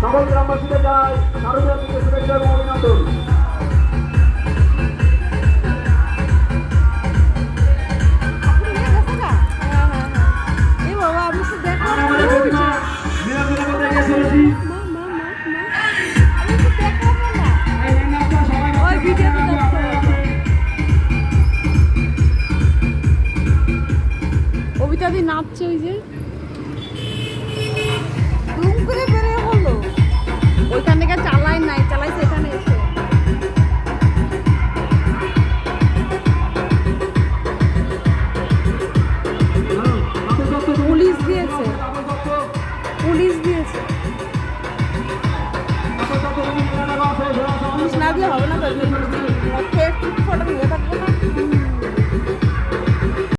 সকল গ্রামবাসীদের যায় শারদীয়া থেকে শুভেচ্ছা এবং অভিনন্দন। কবিতাদি নাচছে ওই যে দুম করে বেরিয়ে বললো ওইখান থেকে চালাই নাই চালাইছে এখানে এসে পুলিশ দিয়েছে পুলিশ দিয়েছে পুলিশ না দিয়ে হবে না তো ফটো